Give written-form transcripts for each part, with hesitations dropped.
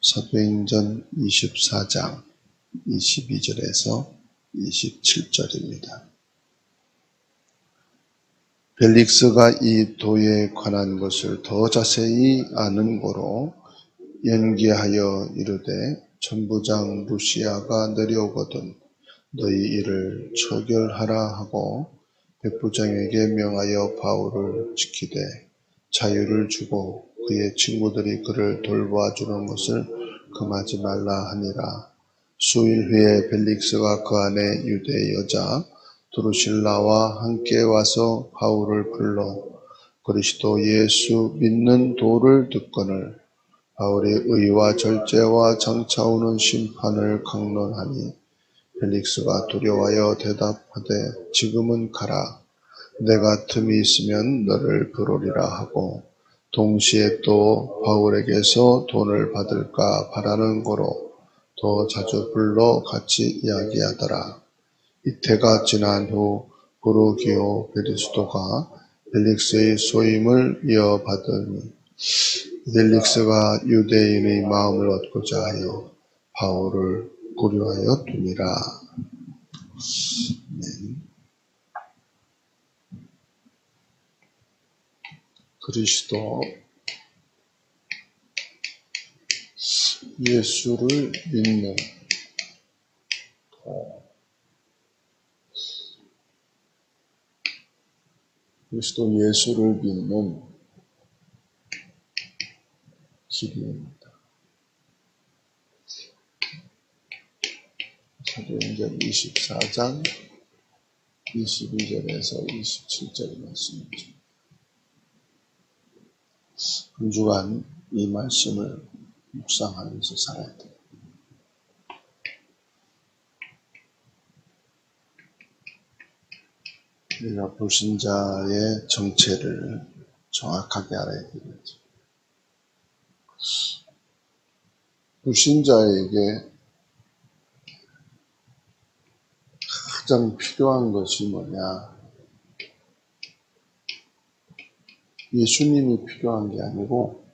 사도행전 24장 22절에서 27절입니다. 벨릭스가 이 도에 관한 것을 더 자세히 아는 고로 연기하여 이르되 천부장 루시아가 내려오거든 너희 이를 처결하라 하고 백부장에게 명하여 바울을 지키되 자유를 주고 그의 친구들이 그를 돌봐주는 것을 금하지 말라 하니라. 수일 후에 벨릭스가 그 안에 유대 여자 드루실라와 함께 와서 바울을 불러 그리스도 예수 믿는 도를 듣거늘 바울의 의와 절제와 장차 오는 심판을 강론하니 벨릭스가 두려워하여 대답하되 지금은 가라. 내가 틈이 있으면 너를 부르리라 하고 동시에 또 바울에게서 돈을 받을까 바라는 거로 더 자주 불러 같이 이야기하더라. 이태가 지난 후 부르기오 베리스도가 벨릭스의 소임을 이어받으니 벨릭스가 유대인의 마음을 얻고자 하여 바울을 고려하여 두니라. 그리스도 예수를 믿는 그리스도 예수를 믿는 길입니다. 사도행전 24장 22절에서 27절 말씀이죠. 한 주간 이 말씀을 묵상하면서 살아야 돼요. 우리가 불신자의 정체를 정확하게 알아야 되겠죠. 불신자에게 가장 필요한 것이 뭐냐? 예수님이 필요한 게 아니고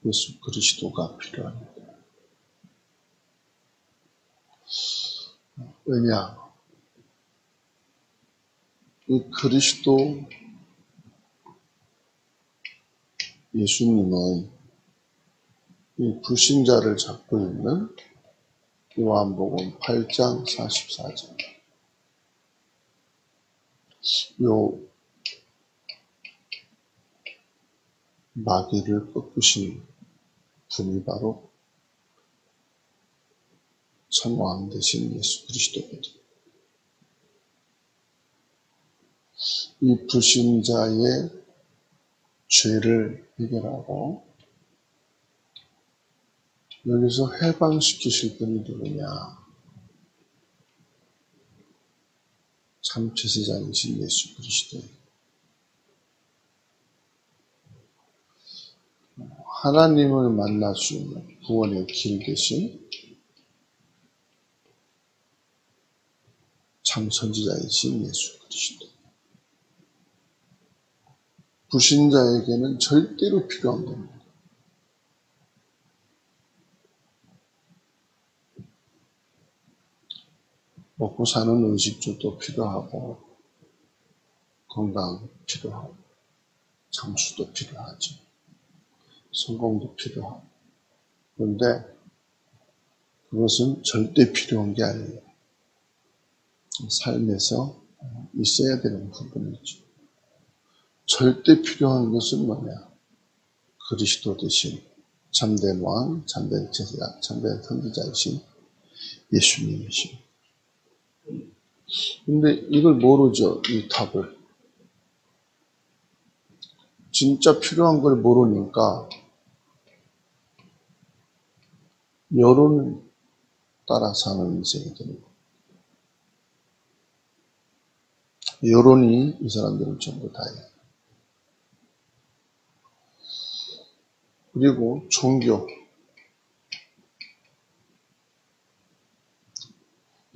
예수 그리스도가 필요합니다. 왜냐? 이 그리스도 예수님은 이 불신자를 잡고 있는 요한복음 8장 44절. 요 마귀를 꺾으신 분이 바로 참왕 되신 예수 그리스도거든요. 이 불신자의 죄를 해결하고 여기서 해방시키실 분이 누구냐? 참 제사장이신 예수 그리스도예요. 하나님을 만날 수 있는 구원의 길 대신 참 선지자이신 예수 그리스도. 불신자에게는 절대로 필요한 겁니다. 먹고 사는 의식주도 필요하고 건강 필요하고 장수도 필요하죠. 성공도 필요하고. 그런데 그것은 절대 필요한 게 아니에요. 삶에서 있어야 되는 부분이죠. 절대 필요한 것은 뭐냐? 그리스도 대신 참된 왕, 참된 제사장, 참된 선지자이신 예수님이십니다. 근데 이걸 모르죠, 이 답을. 진짜 필요한 걸 모르니까 여론을 따라 사는 인생이 되는 거예요. 여론이 이 사람들은 전부 다예요. 그리고 종교.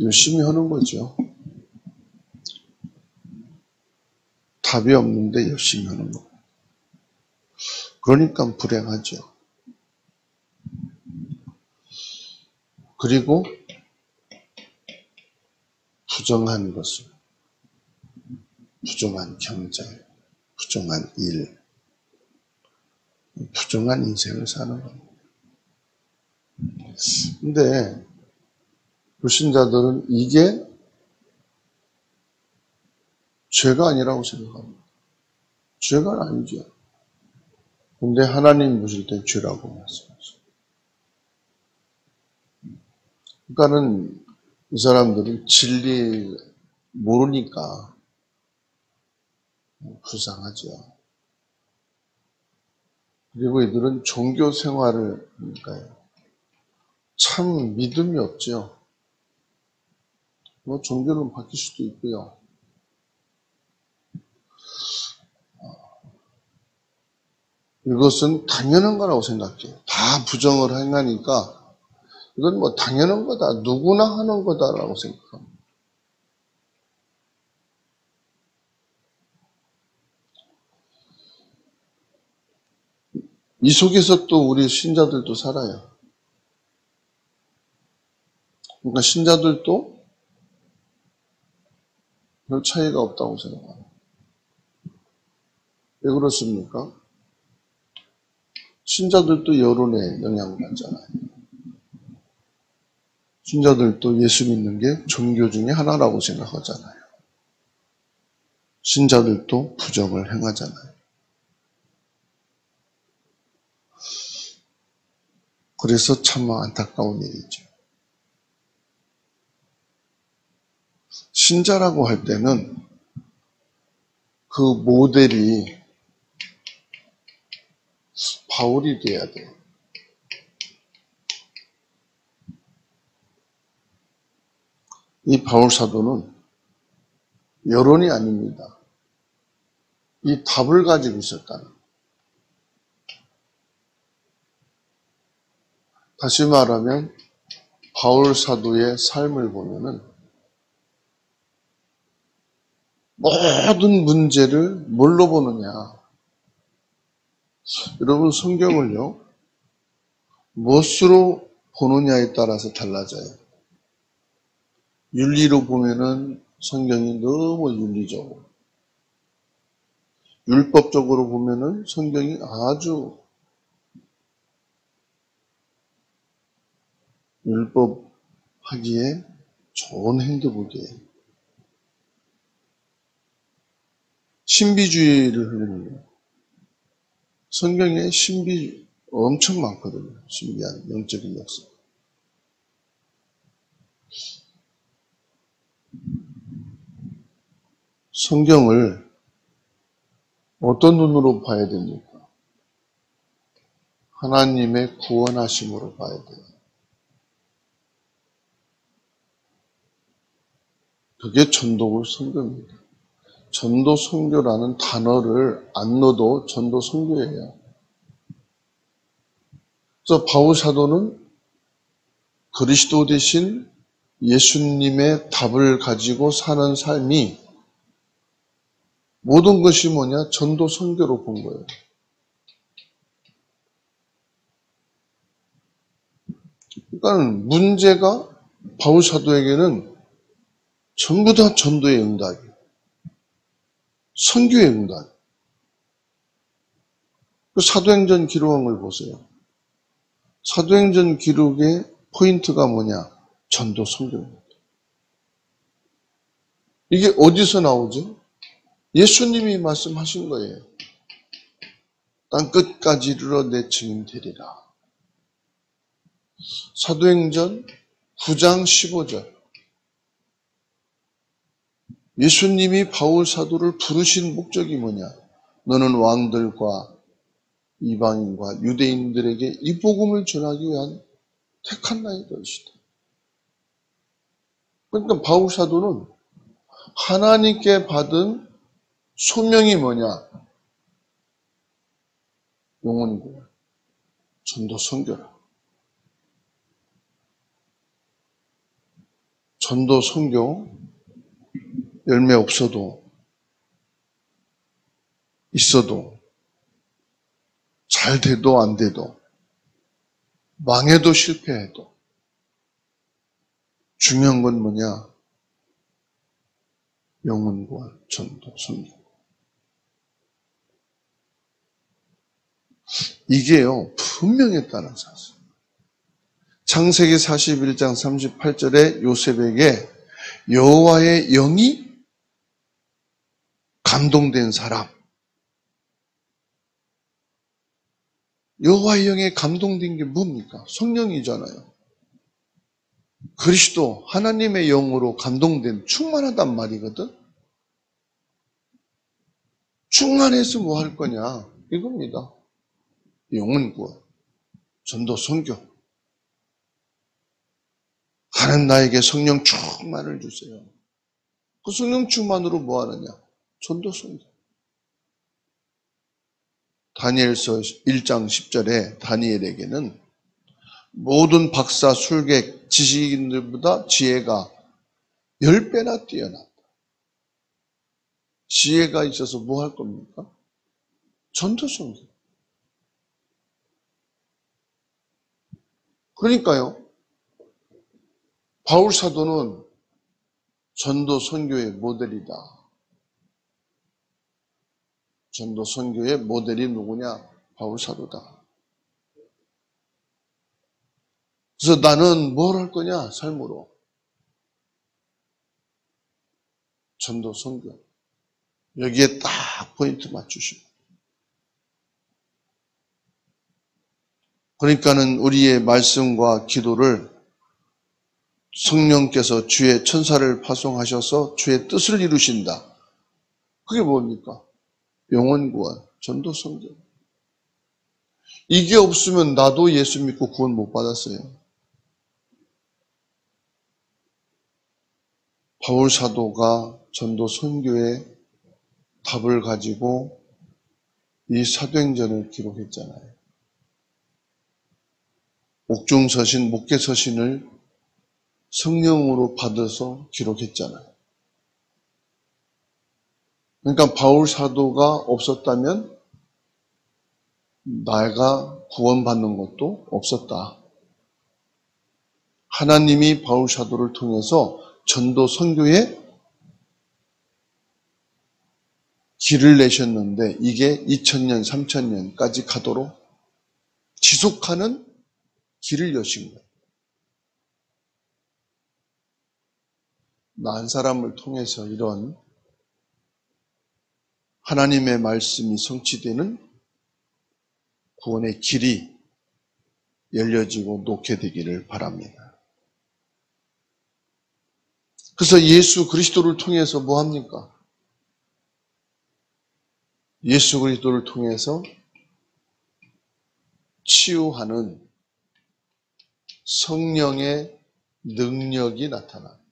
열심히 하는 거죠. 답이 없는데 열심히 하는 거. 그러니까 불행하죠. 그리고 부정한 것을, 부정한 경제, 부정한 일, 부정한 인생을 사는 겁니다. 근데 불신자들은 이게 죄가 아니라고 생각합니다. 죄가 아니죠. 근데 하나님 보실 때 죄라고 말씀하셔요. 그러니까는 이 사람들은 진리 모르니까 불쌍하죠. 그리고 이들은 종교 생활을 하니까요. 참 믿음이 없죠. 뭐 종교는 바뀔 수도 있고요. 이것은 당연한 거라고 생각해요. 다 부정을 행하니까 이건 뭐 당연한 거다. 누구나 하는 거다라고 생각합니다. 이 속에서 또 우리 신자들도 살아요. 그러니까 신자들도 별 차이가 없다고 생각합니다. 왜 그렇습니까? 신자들도 여론에 영향받잖아요. 신자들도 예수 믿는 게 종교 중에 하나라고 생각하잖아요. 신자들도 부정을 행하잖아요. 그래서 참 안타까운 일이죠. 신자라고 할 때는 그 모델이 바울이 돼야 돼요. 이 바울 사도는 여론이 아닙니다. 이 답을 가지고 있었다는. 다시 말하면 바울 사도의 삶을 보면은 모든 문제를 뭘로 보느냐. 여러분 성경을요. 무엇으로 보느냐에 따라서 달라져요. 윤리로 보면은 성경이 너무 윤리적으로, 율법적으로 보면은 성경이 아주 율법하기에 좋은 행동이에요. 신비주의를 하려면 성경에 신비 엄청 많거든요. 신비한 영적인 역사. 성경을 어떤 눈으로 봐야 됩니까? 하나님의 구원하심으로 봐야 돼요. 그게 전도 선교입니다. 전도 선교라는 단어를 안 넣어도 전도 선교예요. 그래서 바울 사도는 그리스도 대신 예수님의 답을 가지고 사는 삶이 모든 것이 뭐냐? 전도 선교로 본 거예요. 그러니까 문제가 바울 사도에게는 전부 다 전도의 응답이에요. 선교의 응답. 그 사도행전 기록을 보세요. 사도행전 기록의 포인트가 뭐냐? 전도 선교입니다. 이게 어디서 나오죠? 예수님이 말씀하신 거예요. 땅 끝까지 이르러 내 증인 되리라. 사도행전 9장 15절. 예수님이 바울 사도를 부르신 목적이 뭐냐? 너는 왕들과 이방인과 유대인들에게 이 복음을 전하기 위한 택한 나의 것이다. 그러니까 바울 사도는 하나님께 받은 소명이 뭐냐? 영혼이 뭐야? 전도 선교라. 전도 선교 열매 없어도 있어도 잘 돼도 안 돼도 망해도 실패해도 중요한 건 뭐냐? 영혼 구원, 전도, 선교. 이게요, 분명에 따라서. 창세기 41장 38절에 요셉에게 여호와의 영이 감동된 사람. 여호와의 영에 감동된 게 뭡니까? 성령이잖아요. 그리스도 하나님의 영으로 감동된 충만하단 말이거든. 충만해서 뭐 할 거냐? 이겁니다. 영혼 구원, 전도, 선교. 하나님 나에게 성령 충만을 주세요. 그 성령 충만으로 뭐 하느냐? 전도, 선교. 다니엘서 1장 10절에 다니엘에게는 모든 박사, 술객, 지식인들보다 지혜가 10배나 뛰어났다. 지혜가 있어서 뭐 할 겁니까? 전도, 선교. 그러니까요, 바울 사도는 전도, 선교의 모델이다. 전도, 선교의 모델이 누구냐? 바울 사도다. 그래서 나는 뭘 할 거냐? 삶으로. 전도, 선교. 여기에 딱 포인트 맞추시고. 그러니까는 우리의 말씀과 기도를 성령께서 주의 천사를 파송하셔서 주의 뜻을 이루신다. 그게 뭡니까? 영혼 구원, 전도, 선교. 이게 없으면 나도 예수 믿고 구원 못 받았어요. 바울 사도가 전도, 선교의 답을 가지고 이 사도행전을 기록했잖아요. 옥중서신, 목계서신을 성령으로 받아서 기록했잖아요. 그러니까 바울 사도가 없었다면 내가 구원받는 것도 없었다. 하나님이 바울 사도를 통해서 전도, 선교에 길을 내셨는데 이게 2000년, 3000년까지 가도록 지속하는 길을 여신 거예요. 나 한 사람을 통해서 이런 하나님의 말씀이 성취되는 구원의 길이 열려지고 놓게 되기를 바랍니다. 그래서 예수 그리스도를 통해서 뭐 합니까? 예수 그리스도를 통해서 치유하는 성령의 능력이 나타납니다.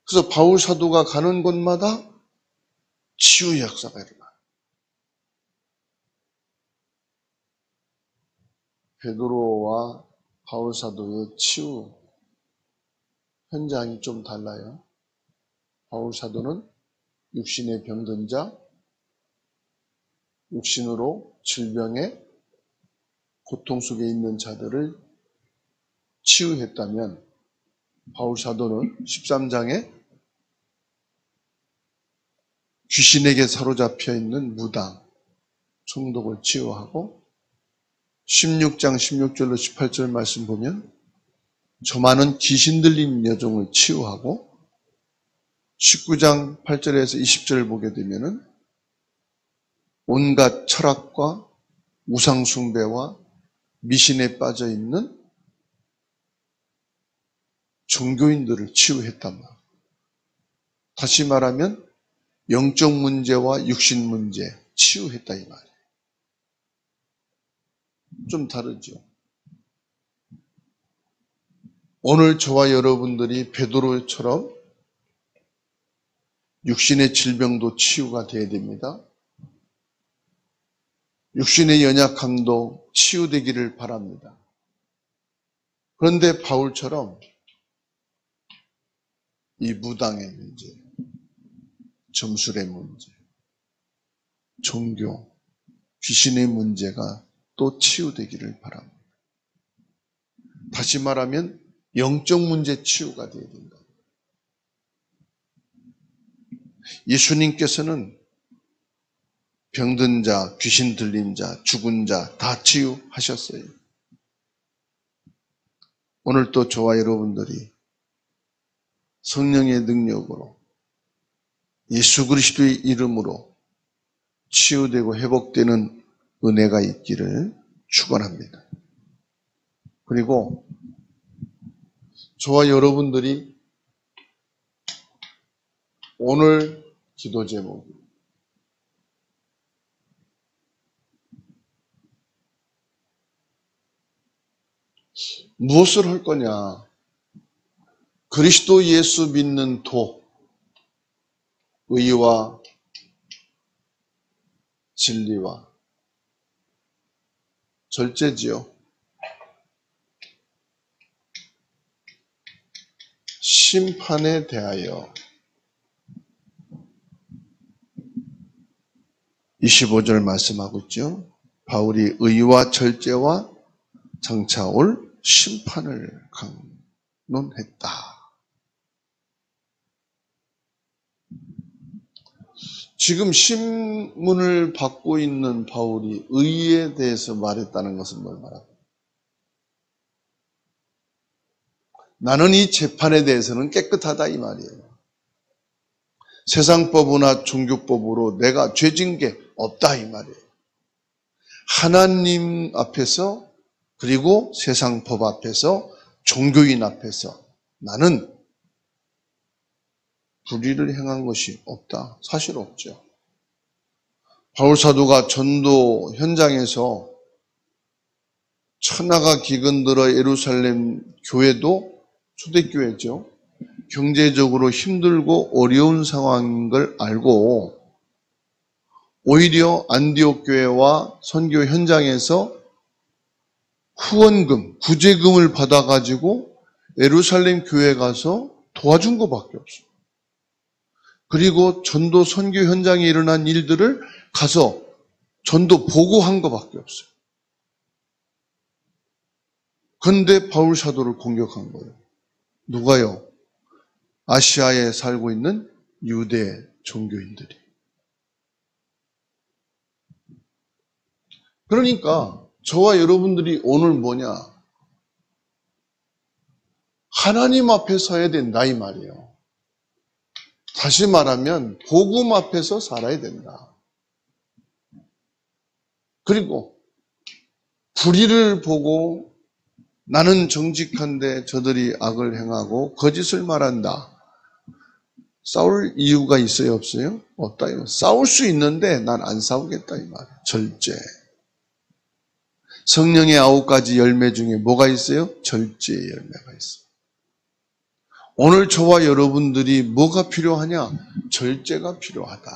그래서 바울 사도가 가는 곳마다 치유의 역사가 일어나요. 베드로와 바울 사도의 치유 현장이 좀 달라요. 바울 사도는 육신에 병든 자, 육신으로 질병에 고통 속에 있는 자들을 치유했다면 바울 사도는 13장에 귀신에게 사로잡혀 있는 무당, 총독을 치유하고 16장 16절로 18절 말씀 보면 저 많은 귀신 들린 여종을 치유하고 19장 8절에서 20절을 보게 되면은 온갖 철학과 우상숭배와 미신에 빠져 있는 종교인들을 치유했단 말이에요. 다시 말하면 영적 문제와 육신 문제 치유했다 이 말이에요. 좀 다르죠. 오늘 저와 여러분들이 베드로처럼 육신의 질병도 치유가 돼야 됩니다. 육신의 연약함도 치유되기를 바랍니다. 그런데 바울처럼 이 무당의 문제, 점술의 문제, 종교, 귀신의 문제가 또 치유되기를 바랍니다. 다시 말하면 영적 문제 치유가 되어야 된다. 예수님께서는 병든 자, 귀신 들린 자, 죽은 자 다 치유하셨어요. 오늘 또 저와 여러분들이 성령의 능력으로 예수 그리스도의 이름으로 치유되고 회복되는 은혜가 있기를 축원합니다. 그리고 저와 여러분들이 오늘 기도 제목이 무엇을 할 거냐? 그리스도 예수 믿는 도, 의와 진리와 절제지요. 심판에 대하여 25절 말씀하고 있죠. 바울이 의와 절제와 장차 올 심판을 강론했다. 지금 신문을 받고 있는 바울이 의에 대해서 말했다는 것은 뭘 말합니까? 나는 이 재판에 대해서는 깨끗하다 이 말이에요. 세상법이나 종교법으로 내가 죄진 게 없다 이 말이에요. 하나님 앞에서 그리고 세상 법 앞에서 종교인 앞에서 나는 불의를 행한 것이 없다. 사실 없죠. 바울 사도가 전도 현장에서 천하가 기근들어 예루살렘 교회도 초대교회죠. 경제적으로 힘들고 어려운 상황인 걸 알고 오히려 안디옥 교회와 선교 현장에서 후원금, 구제금을 받아가지고 예루살렘 교회에 가서 도와준 것밖에 없어요. 그리고 전도 선교 현장에 일어난 일들을 가서 전도 보고한 것밖에 없어요. 그런데 바울 사도를 공격한 거예요. 누가요? 아시아에 살고 있는 유대 종교인들이. 그러니까 저와 여러분들이 오늘 뭐냐? 하나님 앞에 서야 된다 이 말이에요. 다시 말하면 복음 앞에서 살아야 된다. 그리고 불의를 보고 나는 정직한데 저들이 악을 행하고 거짓을 말한다. 싸울 이유가 있어요? 없어요? 없다. 싸울 수 있는데 난 안 싸우겠다 이 말이에요. 절제. 성령의 9가지 열매 중에 뭐가 있어요? 절제의 열매가 있어요. 오늘 저와 여러분들이 뭐가 필요하냐? 절제가 필요하다.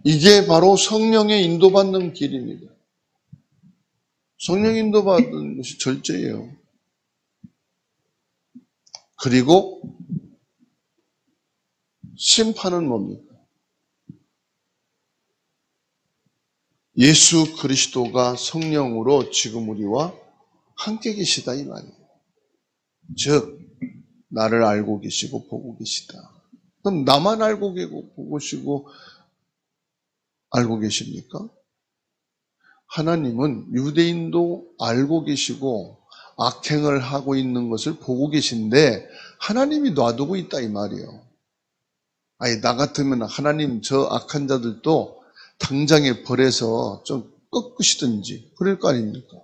이게 바로 성령의 인도받는 길입니다. 성령 인도받는 것이 절제예요. 그리고 심판은 뭡니까? 예수 그리스도가 성령으로 지금 우리와 함께 계시다 이 말이에요. 즉 나를 알고 계시고 보고 계시다. 그럼 나만 알고 계시고 보고 계시고 알고 계십니까? 하나님은 유대인도 알고 계시고 악행을 하고 있는 것을 보고 계신데 하나님이 놔두고 있다 이 말이에요. 아니 나 같으면 하나님 저 악한 자들도 당장에 벌해서 좀 꺾으시든지 그럴 거 아닙니까?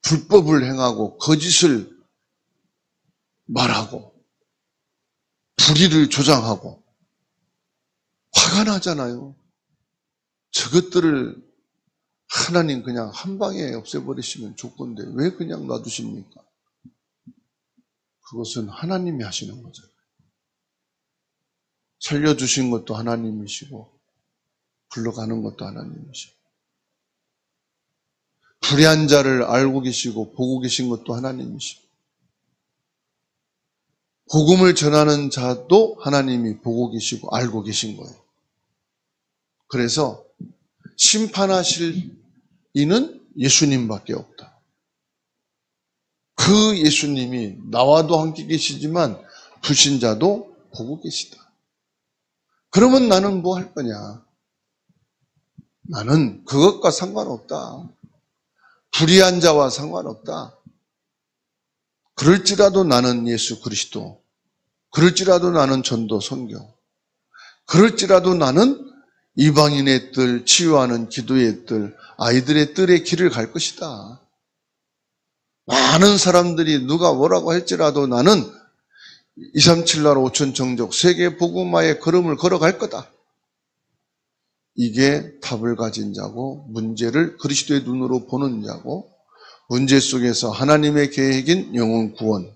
불법을 행하고 거짓을 말하고 불의를 조장하고 화가 나잖아요. 저것들을 하나님 그냥 한 방에 없애버리시면 좋건데 왜 그냥 놔두십니까? 그것은 하나님이 하시는 거잖아요. 살려주신 것도 하나님이시고 불러가는 것도 하나님이시고 불의한 자를 알고 계시고 보고 계신 것도 하나님이시고 복음을 전하는 자도 하나님이 보고 계시고 알고 계신 거예요. 그래서 심판하실 이는 예수님밖에 없다. 그 예수님이 나와도 함께 계시지만 불신자도 보고 계시다. 그러면 나는 뭐 할 거냐? 나는 그것과 상관없다. 불의한 자와 상관없다. 그럴지라도 나는 예수 그리스도, 그럴지라도 나는 전도 선교, 그럴지라도 나는 이방인의 뜰, 치유하는 기도의 뜰, 아이들의 뜰의 길을 갈 것이다. 많은 사람들이 누가 뭐라고 할지라도 나는 237 나라 5천 정족 세계 복음화의 걸음을 걸어갈 거다. 이게 답을 가진 자고 문제를 그리스도의 눈으로 보는 자고 문제 속에서 하나님의 계획인 영혼 구원,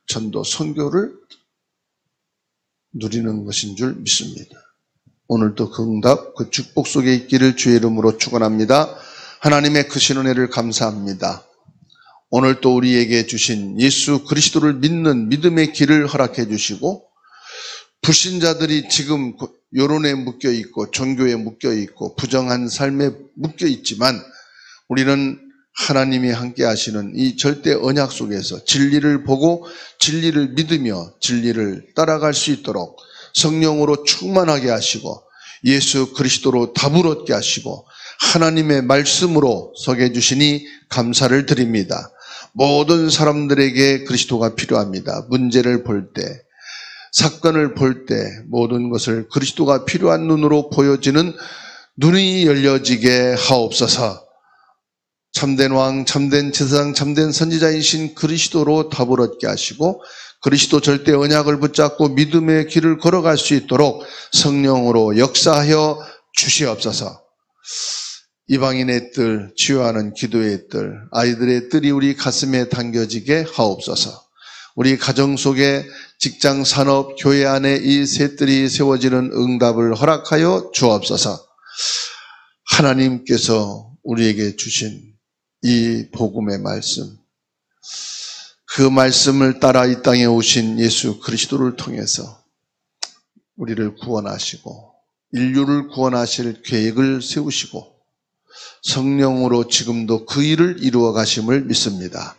전도, 선교를 누리는 것인 줄 믿습니다. 오늘도 그 응답, 그 축복 속에 있기를 주의 이름으로 축원합니다. 하나님의 크신 은혜를 감사합니다. 오늘 또 우리에게 주신 예수 그리스도를 믿는 믿음의 길을 허락해 주시고 불신자들이 지금 여론에 묶여 있고 종교에 묶여 있고 부정한 삶에 묶여 있지만 우리는 하나님이 함께 하시는 이 절대 언약 속에서 진리를 보고 진리를 믿으며 진리를 따라갈 수 있도록 성령으로 충만하게 하시고 예수 그리스도로 답을 얻게 하시고 하나님의 말씀으로 서게 해주시니 감사를 드립니다. 모든 사람들에게 그리스도가 필요합니다. 문제를 볼 때, 사건을 볼 때 모든 것을 그리스도가 필요한 눈으로 보여지는 눈이 열려지게 하옵소서. 참된 왕, 참된 제사장, 참된 선지자이신 그리스도로 답을 얻게 하시고 그리스도 절대 언약을 붙잡고 믿음의 길을 걸어갈 수 있도록 성령으로 역사하여 주시옵소서. 이방인의 뜰, 치유하는 기도의 뜰, 아이들의 뜰이 우리 가슴에 당겨지게 하옵소서. 우리 가정 속에 직장, 산업, 교회 안에 이 새 뜰이 세워지는 응답을 허락하여 주옵소서. 하나님께서 우리에게 주신 이 복음의 말씀, 그 말씀을 따라 이 땅에 오신 예수 그리스도를 통해서 우리를 구원하시고 인류를 구원하실 계획을 세우시고 성령으로 지금도 그 일을 이루어 가심을 믿습니다.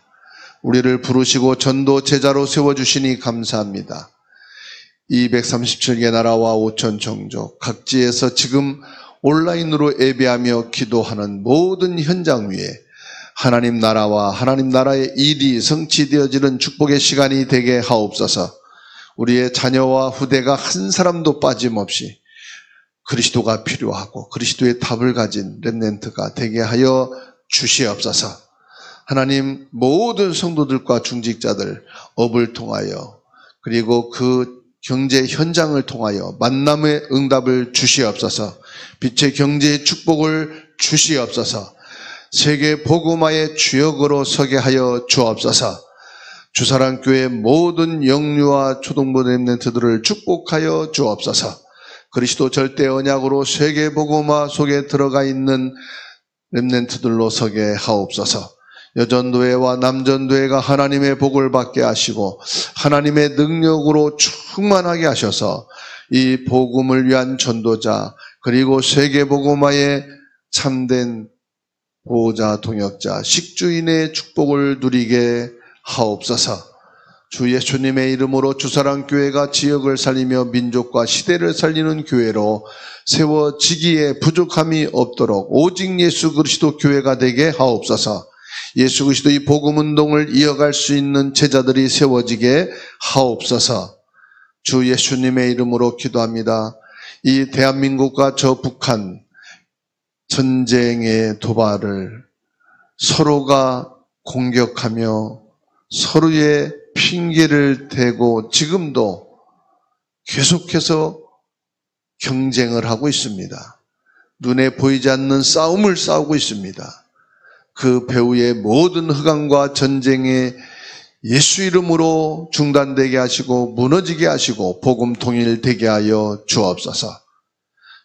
우리를 부르시고 전도 제자로 세워주시니 감사합니다. 237개 나라와 5천 종족 각지에서 지금 온라인으로 예배하며 기도하는 모든 현장 위에 하나님 나라와 하나님 나라의 일이 성취되어지는 축복의 시간이 되게 하옵소서. 우리의 자녀와 후대가 한 사람도 빠짐없이 그리스도가 필요하고 그리스도의 답을 가진 렘넌트가 되게 하여 주시옵소서. 하나님 모든 성도들과 중직자들 업을 통하여 그리고 그 경제 현장을 통하여 만남의 응답을 주시옵소서. 빛의 경제의 축복을 주시옵소서. 세계 복음화의 주역으로 서게 하여 주옵소서. 주사랑교회 모든 영유아 초등부 렘넌트들을 축복하여 주옵소서. 그리스도 절대 언약으로 세계 복음화 속에 들어가 있는 렘넌트들로 서게 하옵소서. 여전도회와 남전도회가 하나님의 복을 받게 하시고 하나님의 능력으로 충만하게 하셔서 이 복음을 위한 전도자 그리고 세계 복음화의 참된 보호자, 동역자, 식주인의 축복을 누리게 하옵소서. 주 예수님의 이름으로 주사랑교회가 지역을 살리며 민족과 시대를 살리는 교회로 세워지기에 부족함이 없도록 오직 예수 그리스도 교회가 되게 하옵소서. 예수 그리스도의 복음운동을 이어갈 수 있는 제자들이 세워지게 하옵소서. 주 예수님의 이름으로 기도합니다. 이 대한민국과 저 북한 전쟁의 도발을 서로가 공격하며 서로의 핑계를 대고 지금도 계속해서 경쟁을 하고 있습니다. 눈에 보이지 않는 싸움을 싸우고 있습니다. 그 배후의 모든 흑암과 전쟁에 예수 이름으로 중단되게 하시고 무너지게 하시고 복음 통일되게 하여 주옵소서.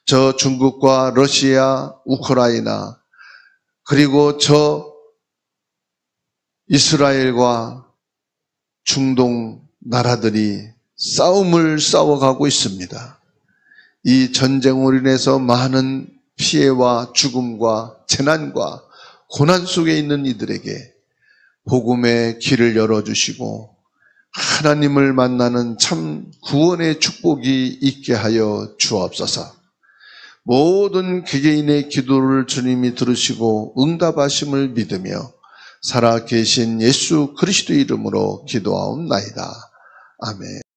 저 중국과 러시아, 우크라이나 그리고 저 이스라엘과 중동 나라들이 싸움을 싸워가고 있습니다. 이 전쟁으로 인해서 많은 피해와 죽음과 재난과 고난 속에 있는 이들에게 복음의 길을 열어주시고 하나님을 만나는 참 구원의 축복이 있게 하여 주옵소서. 모든 개개인의 기도를 주님이 들으시고 응답하심을 믿으며 살아 계신 예수 그리스도 이름으로 기도하옵나이다. 아멘.